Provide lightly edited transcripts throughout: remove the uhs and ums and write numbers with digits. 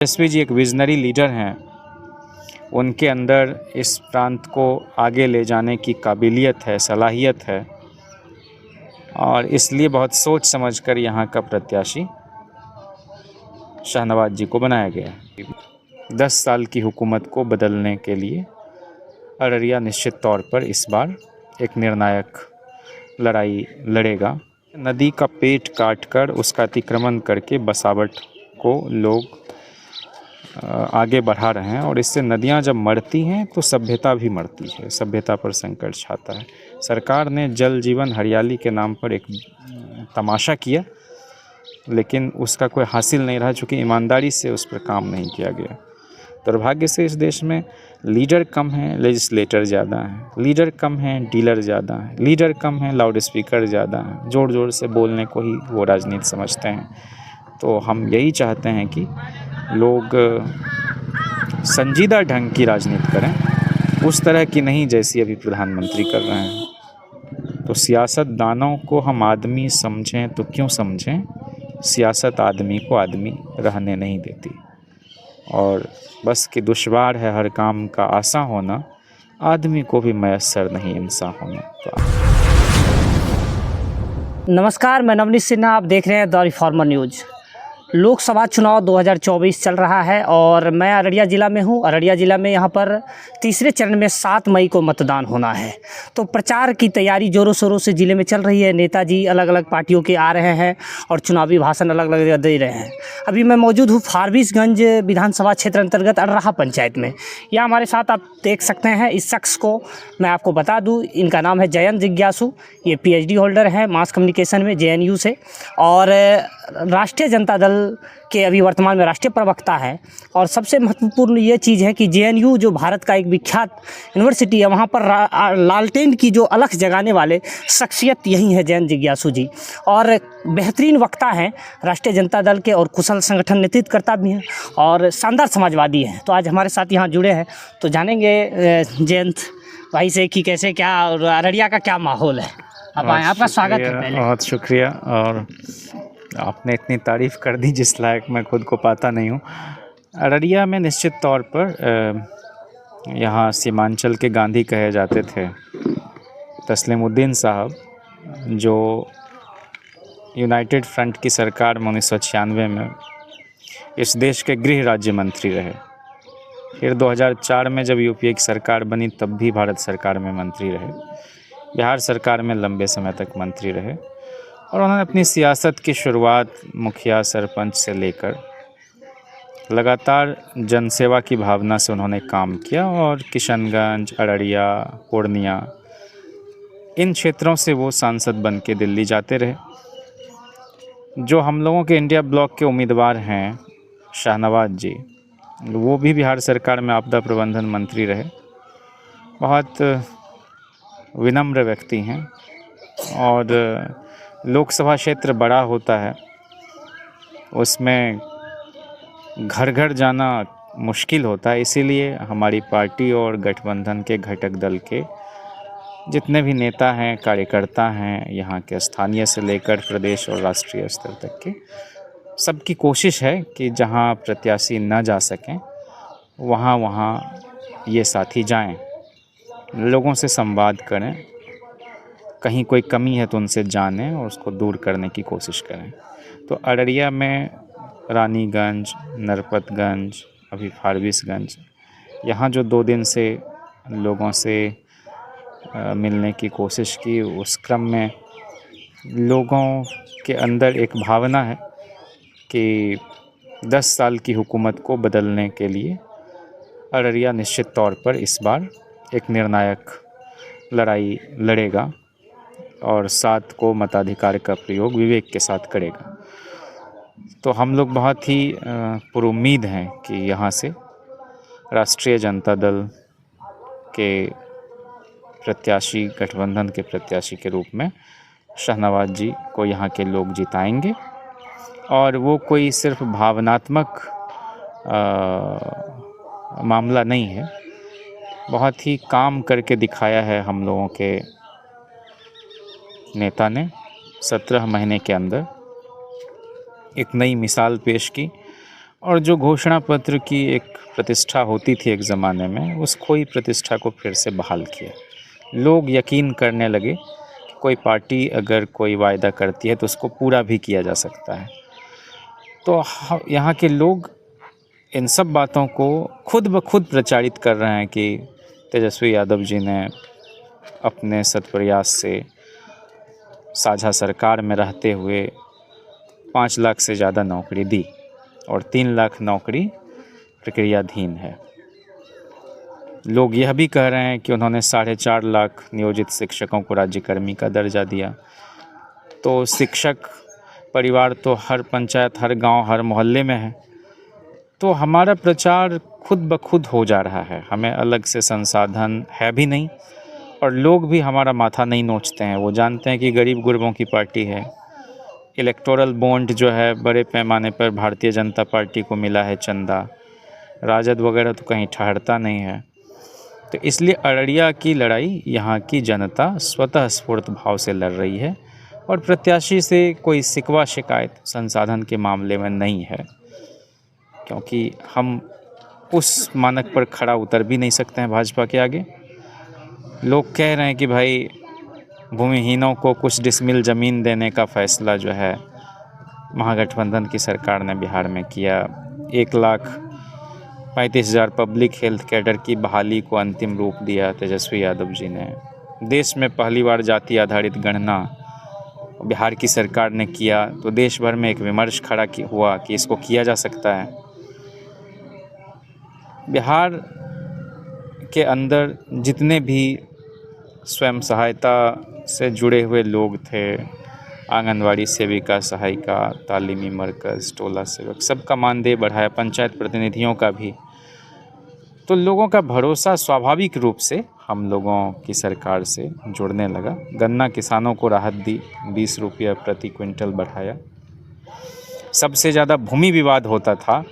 तेजस्वी जी एक visionary leader हैं। उनके अंदर इस प्रांत को आगे ले जाने की काबिलियत है, सलाहियत है और इसलिए बहुत सोच समझकर यहाँ का प्रत्याशी शाहनवाज जी को बनाया गया है। 10 साल की हुकूमत को बदलने के लिए अररिया निश्चित तौर पर इस बार एक निर्णायक लड़ाई लड़ेगा। नदी का पेट काटकर उसका अतिक्रमण करके बसावट को लोग आगे बढ़ा रहे हैं और इससे नदियां जब मरती हैं तो सभ्यता भी मरती है, सभ्यता पर संकट छाता है। सरकार ने जल जीवन हरियाली के नाम पर एक तमाशा किया, लेकिन उसका कोई हासिल नहीं रहा, चूँकि ईमानदारी से उस पर काम नहीं किया गया। दुर्भाग्य से इस देश में लीडर कम हैं, लेजिस्लेटर ज़्यादा हैं। लीडर कम हैं, डीलर ज़्यादा हैं। लीडर कम हैं, लाउड स्पीकर ज़्यादा हैं। ज़ोर ज़ोर से बोलने को ही वो राजनीति समझते हैं। तो हम यही चाहते हैं कि लोग संजीदा ढंग की राजनीति करें, उस तरह की नहीं जैसी अभी प्रधानमंत्री कर रहे हैं। तो सियासतदानों को हम आदमी समझें तो क्यों समझें, सियासत आदमी को आदमी रहने नहीं देती। और बस कि दुश्वार है हर काम का आसा होना, आदमी को भी मयस्सर नहीं इंसान होना। तो नमस्कार, मैं नवनीत सिन्हा, आप देख रहे हैं द रिफॉर्मर न्यूज़। लोकसभा चुनाव 2024 चल रहा है और मैं अररिया ज़िला में हूँ। अररिया ज़िला में यहाँ पर तीसरे चरण में 7 मई को मतदान होना है, तो प्रचार की तैयारी ज़ोरों शोरों से ज़िले में चल रही है। नेताजी अलग अलग पार्टियों के आ रहे हैं और चुनावी भाषण अलग अलग दे रहे हैं। अभी मैं मौजूद हूँ फारबिसगंज विधानसभा क्षेत्र अंतर्गत अर्राहा पंचायत में। यहाँ हमारे साथ आप देख सकते हैं इस शख्स को। मैं आपको बता दूँ, इनका नाम है जयंत जिज्ञासु। ये PhD होल्डर है मास कम्युनिकेशन में JNU से और राष्ट्रीय जनता दल के अभी वर्तमान में राष्ट्रीय प्रवक्ता है। और सबसे महत्वपूर्ण ये चीज़ है कि JNU जो भारत का एक विख्यात यूनिवर्सिटी है, वहाँ पर लालटेन की जो अलख जगाने वाले शख्सियत यही है जयंत जिज्ञासु जी। और बेहतरीन वक्ता हैं राष्ट्रीय जनता दल के और कुशल संगठन नेतृत्वकर्ता भी हैं और शानदार समाजवादी हैं। तो आज हमारे साथ यहाँ जुड़े हैं, तो जानेंगे जयंत भाई से कि कैसे क्या और अररिया का क्या माहौल है। आप आए, आपका स्वागत है पहले। बहुत शुक्रिया। और आपने इतनी तारीफ़ कर दी जिस लायक मैं खुद को पाता नहीं हूँ। अररिया में निश्चित तौर पर यहाँ सीमांचल के गांधी कहे जाते थे तस्लीमुद्दीन साहब, जो यूनाइटेड फ्रंट की सरकार में 1996 में इस देश के गृह राज्य मंत्री रहे। फिर 2004 में जब UPA की सरकार बनी तब भी भारत सरकार में मंत्री रहे। बिहार सरकार में लंबे समय तक मंत्री रहे और उन्होंने अपनी सियासत की शुरुआत मुखिया सरपंच से लेकर लगातार जनसेवा की भावना से उन्होंने काम किया और किशनगंज, अररिया, पूर्णिया, इन क्षेत्रों से वो सांसद बन के दिल्ली जाते रहे। जो हम लोगों के इंडिया ब्लॉक के उम्मीदवार हैं शाहनवाज जी, वो भी बिहार सरकार में आपदा प्रबंधन मंत्री रहे। बहुत विनम्र व्यक्ति हैं और लोकसभा क्षेत्र बड़ा होता है, उसमें घर घर जाना मुश्किल होता है। इसीलिए हमारी पार्टी और गठबंधन के घटक दल के जितने भी नेता हैं, कार्यकर्ता हैं, यहाँ के स्थानीय से लेकर प्रदेश और राष्ट्रीय स्तर तक के, सबकी कोशिश है कि जहाँ प्रत्याशी न जा सकें वहाँ ये साथी जाएं, लोगों से संवाद करें, कहीं कोई कमी है तो उनसे जानें और उसको दूर करने की कोशिश करें। तो अररिया में रानीगंज, नरपतगंज, अभी फारबिसगंज, यहाँ जो 2 दिन से लोगों से मिलने की कोशिश की, उस क्रम में लोगों के अंदर एक भावना है कि 10 साल की हुकूमत को बदलने के लिए अररिया निश्चित तौर पर इस बार एक निर्णायक लड़ाई लड़ेगा और 7 को मताधिकार का प्रयोग विवेक के साथ करेगा। तो हम लोग बहुत ही पुरुम्मीद हैं कि यहाँ से राष्ट्रीय जनता दल के प्रत्याशी, गठबंधन के प्रत्याशी के रूप में शाहनवाज जी को यहाँ के लोग जिताएंगे। और वो कोई सिर्फ भावनात्मक मामला नहीं है, बहुत ही काम करके दिखाया है हम लोगों के नेता ने। 17 महीने के अंदर एक नई मिसाल पेश की और जो घोषणा पत्र की एक प्रतिष्ठा होती थी एक ज़माने में, उस खोई प्रतिष्ठा को फिर से बहाल किया। लोग यकीन करने लगे कि कोई पार्टी अगर कोई वायदा करती है तो उसको पूरा भी किया जा सकता है। तो यहाँ के लोग इन सब बातों को खुद ब खुद प्रचारित कर रहे हैं कि तेजस्वी यादव जी ने अपने सत्प्रयास से साझा सरकार में रहते हुए 5 लाख से ज़्यादा नौकरी दी और 3 लाख नौकरी प्रक्रियाधीन है। लोग यह भी कह रहे हैं कि उन्होंने 4.5 लाख नियोजित शिक्षकों को राज्यकर्मी का दर्जा दिया। तो शिक्षक परिवार तो हर पंचायत, हर गांव, हर मोहल्ले में है। तो हमारा प्रचार खुद ब खुद हो जा रहा है, हमें अलग से संसाधन है भी नहीं और लोग भी हमारा माथा नहीं नोचते हैं। वो जानते हैं कि गरीब गुरबों की पार्टी है। इलेक्टोरल बॉन्ड जो है बड़े पैमाने पर भारतीय जनता पार्टी को मिला है चंदा, राजद वगैरह तो कहीं ठहरता नहीं है। तो इसलिए अररिया की लड़ाई यहाँ की जनता स्वतः स्फूर्त भाव से लड़ रही है और प्रत्याशी से कोई शिकवा शिकायत संसाधन के मामले में नहीं है, क्योंकि हम उस मानक पर खड़ा उतर भी नहीं सकते हैं भाजपा के आगे। लोग कह रहे हैं कि भाई भूमिहीनों को कुछ डिसमिल ज़मीन देने का फ़ैसला जो है महागठबंधन की सरकार ने बिहार में किया। 1,35,000 पब्लिक हेल्थ कैडर की बहाली को अंतिम रूप दिया तेजस्वी यादव जी ने। देश में पहली बार जाति आधारित गणना बिहार की सरकार ने किया, तो देश भर में एक विमर्श खड़ा हुआ कि इसको किया जा सकता है। बिहार के अंदर जितने भी स्वयं सहायता से जुड़े हुए लोग थे, आंगनवाड़ी सेविका, सहायिका, तालीमी मरकज़, टोला सेवक, सबका मानदेय बढ़ाया, पंचायत प्रतिनिधियों का भी। तो लोगों का भरोसा स्वाभाविक रूप से हम लोगों की सरकार से जुड़ने लगा। गन्ना किसानों को राहत दी, 20 रुपये प्रति क्विंटल बढ़ाया। सबसे ज़्यादा भूमि विवाद होता था,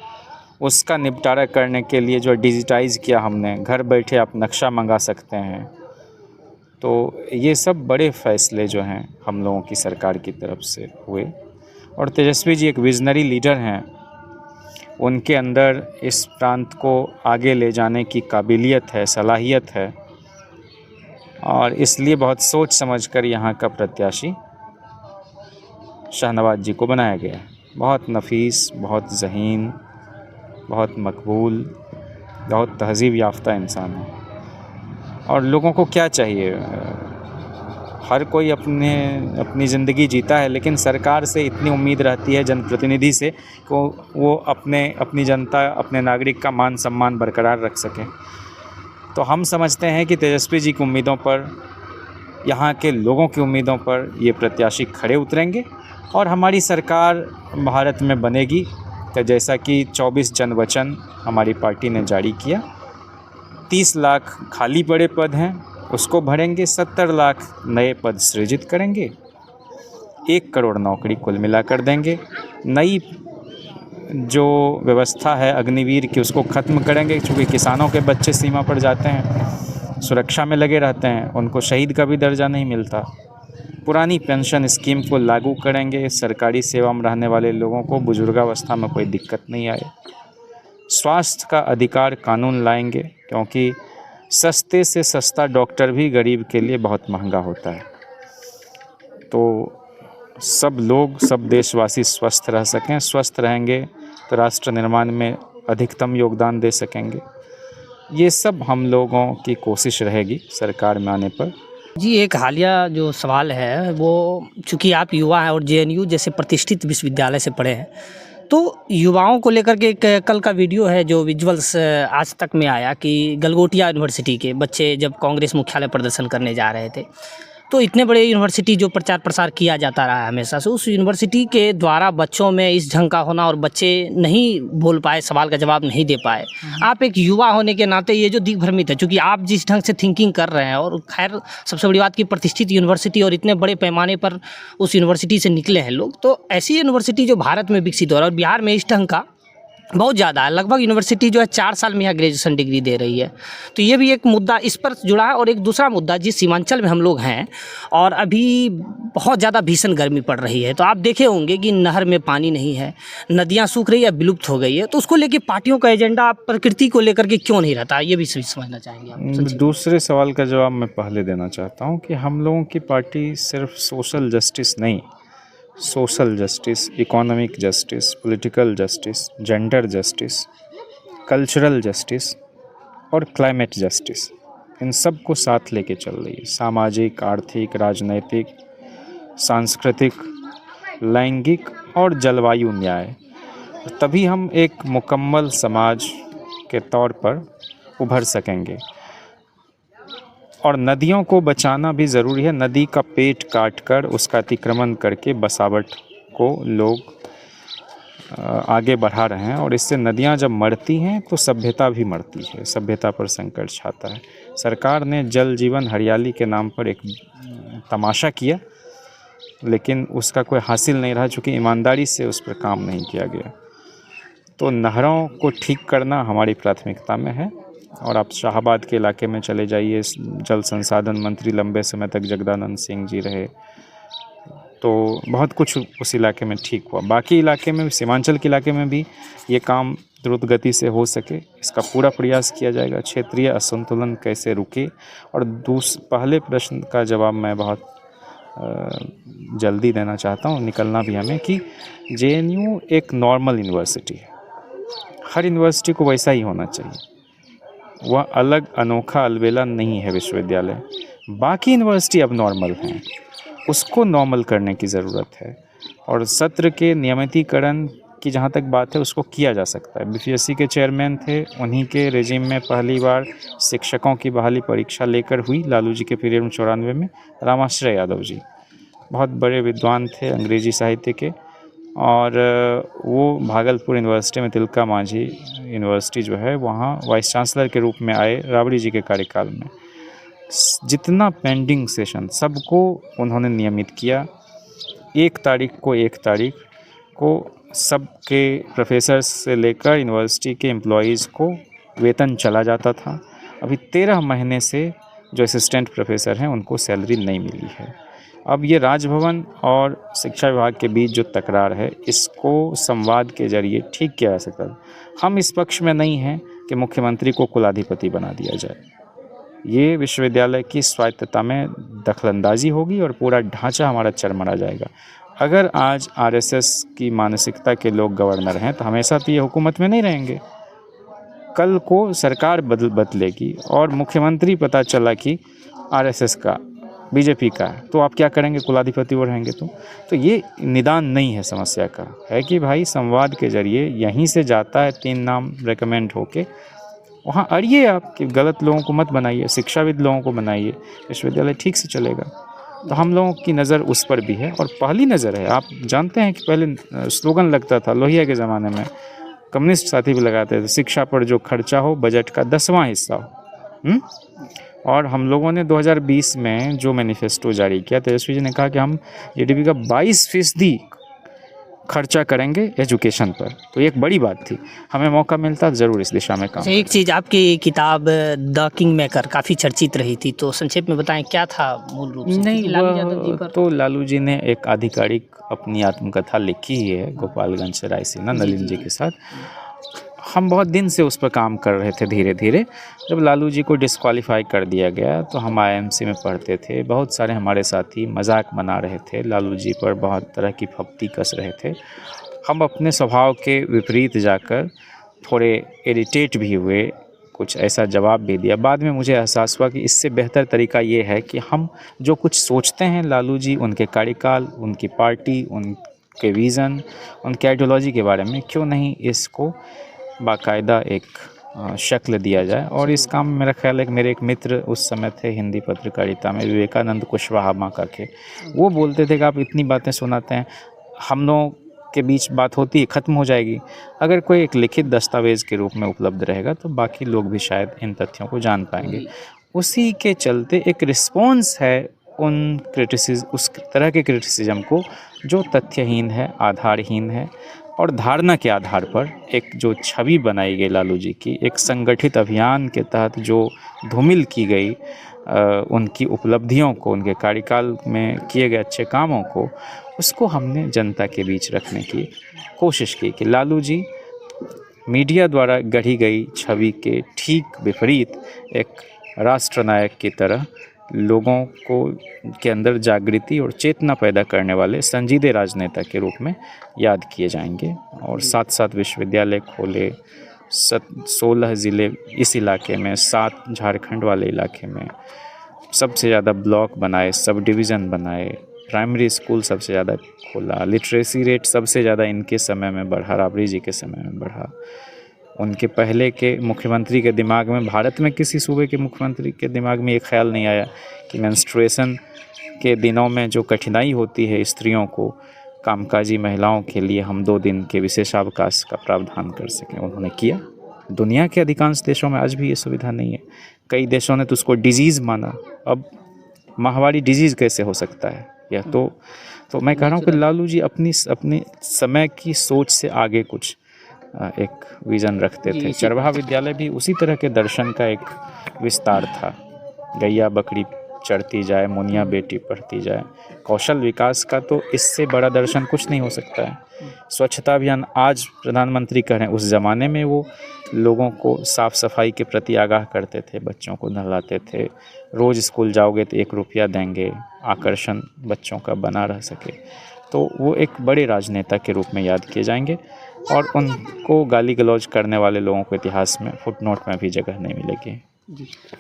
उसका निपटारा करने के लिए जो डिजिटाइज़ किया हमने, घर बैठे आप नक्शा मंगा सकते हैं। तो ये सब बड़े फ़ैसले जो हैं हम लोगों की सरकार की तरफ से हुए और तेजस्वी जी एक विजनरी लीडर हैं। उनके अंदर इस प्रांत को आगे ले जाने की काबिलियत है, सलाहियत है और इसलिए बहुत सोच समझकर यहाँ का प्रत्याशी शाहनवाज जी को बनाया गया। बहुत नफीस, बहुत ज़हीन, बहुत मकबूल, बहुत तहज़ीब याफ्ता इंसान है। और लोगों को क्या चाहिए, हर कोई अपनी ज़िंदगी जीता है, लेकिन सरकार से इतनी उम्मीद रहती है, जनप्रतिनिधि से, को वो अपनी जनता, अपने नागरिक का मान सम्मान बरकरार रख सकें। तो हम समझते हैं कि तेजस्वी जी की उम्मीदों पर, यहाँ के लोगों की उम्मीदों पर ये प्रत्याशी खड़े उतरेंगे और हमारी सरकार भारत में बनेगी। तो जैसा कि 24 जनवचन हमारी पार्टी ने जारी किया, 30 लाख खाली पड़े पद हैं उसको भरेंगे, 70 लाख नए पद सृजित करेंगे, 1 करोड़ नौकरी कुल मिलाकर देंगे। नई जो व्यवस्था है अग्निवीर की उसको ख़त्म करेंगे, क्योंकि किसानों के बच्चे सीमा पर जाते हैं, सुरक्षा में लगे रहते हैं, उनको शहीद का भी दर्जा नहीं मिलता। पुरानी पेंशन स्कीम को लागू करेंगे, सरकारी सेवा में रहने वाले लोगों को बुजुर्गावस्था में कोई दिक्कत नहीं आए। स्वास्थ्य का अधिकार कानून लाएंगे, क्योंकि सस्ते से सस्ता डॉक्टर भी गरीब के लिए बहुत महंगा होता है। तो सब लोग, सब देशवासी स्वस्थ रह सकें, स्वस्थ रहेंगे तो राष्ट्र निर्माण में अधिकतम योगदान दे सकेंगे। ये सब हम लोगों की कोशिश रहेगी सरकार में आने पर। जी, एक हालिया जो सवाल है वो, चूँकि आप युवा हैं और जेएनयू जैसे प्रतिष्ठित विश्वविद्यालय से पढ़े हैं, तो युवाओं को लेकर के एक कल का वीडियो है जो विजुअल्स आज तक में आया कि गलगोटिया यूनिवर्सिटी के बच्चे जब कांग्रेस मुख्यालय प्रदर्शन करने जा रहे थे, तो इतने बड़े यूनिवर्सिटी जो प्रचार प्रसार किया जाता रहा है हमेशा से, उस यूनिवर्सिटी के द्वारा बच्चों में इस ढंग का होना और बच्चे नहीं बोल पाए, सवाल का जवाब नहीं दे पाए। आप एक युवा होने के नाते ये जो दिग्भ्रमित है, चूँकि आप जिस ढंग से थिंकिंग कर रहे हैं, और खैर सबसे बड़ी बात की प्रतिष्ठित यूनिवर्सिटी और इतने बड़े पैमाने पर उस यूनिवर्सिटी से निकले हैं लोग, तो ऐसी यूनिवर्सिटी जो भारत में विकसित हो रहा है और बिहार में इस ढंग का बहुत ज़्यादा है। लगभग यूनिवर्सिटी जो है 4 साल में यहाँ ग्रेजुएशन डिग्री दे रही है। तो ये भी एक मुद्दा इस पर जुड़ा है। और एक दूसरा मुद्दा, जिस सीमांचल में हम लोग हैं और अभी बहुत ज़्यादा भीषण गर्मी पड़ रही है, तो आप देखे होंगे कि नहर में पानी नहीं है, नदियाँ सूख रही है, विलुप्त हो गई है। तो उसको लेके पार्टियों का एजेंडा प्रकृति को लेकर के क्यों नहीं रहता, ये भी समझना चाहेंगे आप? दूसरे सवाल का जवाब मैं पहले देना चाहता हूँ कि हम लोगों की पार्टी सिर्फ सोशल जस्टिस नहीं, social justice, economic justice, political justice, gender justice, cultural justice और क्लाइमेट जस्टिस, इन सब को साथ लेके चल रही है। सामाजिक, आर्थिक, राजनैतिक, सांस्कृतिक, लैंगिक और जलवायु न्याय, तभी हम एक मुकम्मल समाज के तौर पर उभर सकेंगे। और नदियों को बचाना भी ज़रूरी है। नदी का पेट काटकर उसका अतिक्रमण करके बसावट को लोग आगे बढ़ा रहे हैं, और इससे नदियां जब मरती हैं तो सभ्यता भी मरती है, सभ्यता पर संकट छाता है। सरकार ने जल जीवन हरियाली के नाम पर एक तमाशा किया, लेकिन उसका कोई हासिल नहीं रहा, चूँकि ईमानदारी से उस पर काम नहीं किया गया। तो नहरों को ठीक करना हमारी प्राथमिकता में है। और आप शाहाबाद के इलाके में चले जाइए, जल संसाधन मंत्री लंबे समय तक जगदानंद सिंह जी रहे, तो बहुत कुछ उस इलाके में ठीक हुआ। बाकी इलाके में, सीमांचल के इलाके में भी ये काम द्रुत गति से हो सके, इसका पूरा प्रयास किया जाएगा। क्षेत्रीय असंतुलन कैसे रुके, और पहले प्रश्न का जवाब मैं बहुत जल्दी देना चाहता हूँ, निकलना भी हमें, कि JNU एक नॉर्मल यूनिवर्सिटी है। हर यूनिवर्सिटी को वैसा ही होना चाहिए, वह अलग अनोखा अलबेला नहीं है विश्वविद्यालय। बाकी यूनिवर्सिटी अब नॉर्मल हैं, उसको नॉर्मल करने की ज़रूरत है। और सत्र के नियमितीकरण की जहाँ तक बात है, उसको किया जा सकता है। BPSC के चेयरमैन थे, उन्हीं के रेजिम में पहली बार शिक्षकों की बहाली परीक्षा लेकर हुई, लालू जी के पीरियड में 94 में। रामाश्रय यादव जी बहुत बड़े विद्वान थे अंग्रेजी साहित्य के, और वो भागलपुर यूनिवर्सिटी में, तिलका मांझी यूनिवर्सिटी जो है, वहाँ वाइस चांसलर के रूप में आए राबड़ी जी के कार्यकाल में। जितना पेंडिंग सेशन सबको उन्होंने नियमित किया। एक तारीख को सबके प्रोफेसर्स से लेकर यूनिवर्सिटी के एम्प्लॉइज़ को वेतन चला जाता था। अभी 13 महीने से जो असिस्टेंट प्रोफेसर हैं उनको सैलरी नहीं मिली है। अब ये राजभवन और शिक्षा विभाग के बीच जो तकरार है, इसको संवाद के जरिए ठीक किया जा सकता है। हम इस पक्ष में नहीं हैं कि मुख्यमंत्री को कुलाधिपति बना दिया जाए। ये विश्वविद्यालय की स्वायत्तता में दखलंदाजी होगी और पूरा ढांचा हमारा चरमरा जाएगा। अगर आज RSS की मानसिकता के लोग गवर्नर हैं, तो हमेशा तो ये हुकूमत में नहीं रहेंगे। कल को सरकार बदलेगी और मुख्यमंत्री पता चला कि RSS का, BJP का, तो आप क्या करेंगे? कुलाधिपति वो रहेंगे। तो ये निदान नहीं है समस्या का, है कि भाई संवाद के जरिए यहीं से जाता है 3 नाम रेकमेंड होके, वहाँ अड़िए आप कि गलत लोगों को मत बनाइए, शिक्षाविद लोगों को बनाइए, विश्वविद्यालय ठीक से चलेगा। तो हम लोगों की नज़र उस पर भी है, और पहली नज़र है। आप जानते हैं कि पहले स्लोगन लगता था लोहिया के ज़माने में, कम्युनिस्ट साथी भी लगाते थे, शिक्षा पर जो खर्चा हो बजट का 10वां हिस्सा हो। और हम लोगों ने 2020 में जो मैनिफेस्टो जारी किया, तेजस्वी जी ने कहा कि हम GDP का 22% खर्चा करेंगे एजुकेशन पर। तो एक बड़ी बात थी, हमें मौका मिलता ज़रूर इस दिशा में काम। एक चीज़, आपकी किताब द किंग मेकर काफ़ी चर्चित रही थी, तो संक्षेप में बताएं क्या था मूल रूप से? नहीं, वह तो लालू जी ने एक आधिकारिक अपनी आत्मकथा लिखी ही है गोपालगंज से रायसीना नलिन जी के साथ। हम बहुत दिन से उस पर काम कर रहे थे। धीरे धीरे जब लालू जी को डिस्क्वालीफाई कर दिया गया, तो हम IIMC में पढ़ते थे, बहुत सारे हमारे साथी मजाक बना रहे थे, लालू जी पर बहुत तरह की फप्ती कस रहे थे। हम अपने स्वभाव के विपरीत जाकर थोड़े इरिटेट भी हुए, कुछ ऐसा जवाब भी दिया। बाद में मुझे एहसास हुआ कि इससे बेहतर तरीका ये है कि हम जो कुछ सोचते हैं लालू जी, उनके कार्यकाल, उनकी पार्टी, उनके विज़न, उनके आइडियोलॉजी के बारे में, क्यों नहीं इसको बाकायदा एक शक्ल दिया जाए। और इस काम में मेरा ख्याल है कि मेरे एक मित्र उस समय थे हिंदी पत्रकारिता में, विवेकानंद कुशवाहा माका के, वो बोलते थे कि आप इतनी बातें सुनाते हैं, हम लोगों के बीच बात होती है, ख़त्म हो जाएगी। अगर कोई एक लिखित दस्तावेज़ के रूप में उपलब्ध रहेगा तो बाकी लोग भी शायद इन तथ्यों को जान पाएंगे। उसी के चलते एक रिस्पॉन्स है उस तरह के क्रिटिसिज्म को जो तथ्यहीन है, आधारहीन है, और धारणा के आधार पर एक जो छवि बनाई गई लालू जी की, एक संगठित अभियान के तहत जो धूमिल की गई उनकी उपलब्धियों को, उनके कार्यकाल में किए गए अच्छे कामों को, उसको हमने जनता के बीच रखने की कोशिश की कि लालू जी मीडिया द्वारा गढ़ी गई छवि के ठीक विपरीत एक राष्ट्रनायक की तरह लोगों को के अंदर जागृति और चेतना पैदा करने वाले संजीदे राजनेता के रूप में याद किए जाएंगे। और साथ साथ विश्वविद्यालय खोले, 16 ज़िले इस इलाके में, 7 झारखंड वाले इलाके में, सबसे ज़्यादा ब्लॉक बनाए, सब डिवीज़न बनाए, प्राइमरी स्कूल सबसे ज़्यादा खोला, लिटरेसी रेट सबसे ज़्यादा इनके समय में बढ़ा, राबड़ी जी के समय में बढ़ा। उनके पहले के मुख्यमंत्री के दिमाग में, भारत में किसी सूबे के मुख्यमंत्री के दिमाग में ये ख्याल नहीं आया कि मेंस्ट्रुएशन के दिनों में जो कठिनाई होती है स्त्रियों को, कामकाजी महिलाओं के लिए हम 2 दिन के विशेषावकाश का प्रावधान कर सकें। उन्होंने किया। दुनिया के अधिकांश देशों में आज भी ये सुविधा नहीं है। कई देशों ने तो उसको डिजीज़ माना। अब माहवारी डिजीज़ कैसे हो सकता है? यह तो मैं कह रहा हूँ कि लालू जी अपनी समय की सोच से आगे कुछ एक विज़न रखते थे। चरवाहा विद्यालय भी उसी तरह के दर्शन का एक विस्तार था। गैया बकरी चढ़ती जाए, मुनिया बेटी पढ़ती जाए। कौशल विकास का तो इससे बड़ा दर्शन कुछ नहीं हो सकता है। स्वच्छता अभियान आज प्रधानमंत्री कह रहे हैं, उस ज़माने में वो लोगों को साफ़ सफाई के प्रति आगाह करते थे, बच्चों को नहलाते थे। रोज़ स्कूल जाओगे तो 1 रुपया देंगे, आकर्षण बच्चों का बना रह सके। तो वो एक बड़े राजनेता के रूप में याद किए जाएंगे और उनको गाली गलौज करने वाले लोगों को इतिहास में फुटनोट में भी जगह नहीं मिलेगी।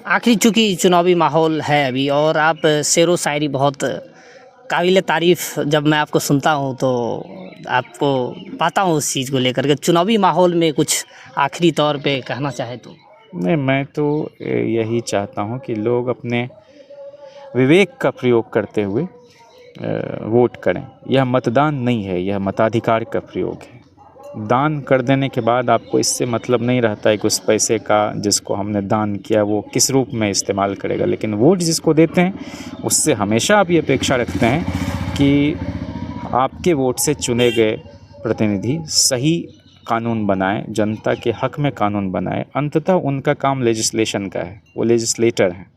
आखिरी चूँकि चुनावी माहौल है अभी, और आप शेर व शायरी बहुत काबिल तारीफ़, जब मैं आपको सुनता हूँ तो आपको पाता हूँ उस चीज़ को लेकर के, चुनावी माहौल में कुछ आखिरी तौर पे कहना चाहे तो? नहीं, मैं तो यही चाहता हूँ कि लोग अपने विवेक का प्रयोग करते हुए वोट करें। यह मतदान नहीं है, यह मताधिकार का प्रयोग है। दान कर देने के बाद आपको इससे मतलब नहीं रहता है कि उस पैसे का जिसको हमने दान किया वो किस रूप में इस्तेमाल करेगा। लेकिन वोट जिसको देते हैं उससे हमेशा आप ये अपेक्षा रखते हैं कि आपके वोट से चुने गए प्रतिनिधि सही कानून बनाएं, जनता के हक में कानून बनाएं। अंततः उनका काम लेजिस्लेशन का है, वो लेजिस्लेटर हैं।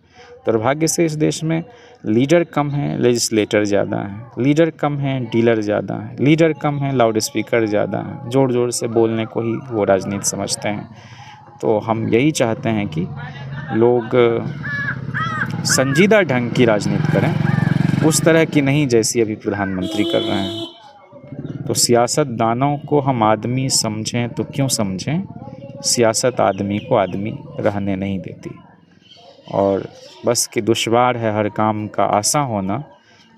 दुर्भाग्य से इस देश में लीडर कम हैं, लेजिस्लेटर ज़्यादा हैं। लीडर कम हैं, डीलर ज़्यादा हैं। लीडर कम हैं, लाउड स्पीकर ज़्यादा हैं। ज़ोर ज़ोर से बोलने को ही वो राजनीति समझते हैं। तो हम यही चाहते हैं कि लोग संजीदा ढंग की राजनीति करें, उस तरह की नहीं जैसी अभी प्रधानमंत्री कर रहे हैं। तो सियासतदानों को हम आदमी समझें तो क्यों समझें, सियासत आदमी को आदमी रहने नहीं देती। और बस कि दुश्वार है हर काम का आसा होना,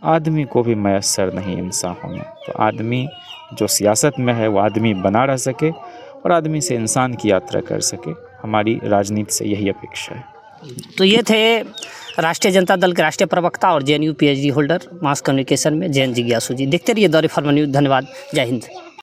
आदमी को भी मयस्सर नहीं इंसान होना। तो आदमी जो सियासत में है वो आदमी बना रह सके और आदमी से इंसान की यात्रा कर सके। हमारी राजनीति से यही अपेक्षा है। तो ये थे राष्ट्रीय जनता दल के राष्ट्रीय प्रवक्ता और JNU PhD holder mass communication में जयंत जिज्ञासु जी। देखते रहिए दौर फॉर्मर न्यूज़। धन्यवाद। जय हिंद।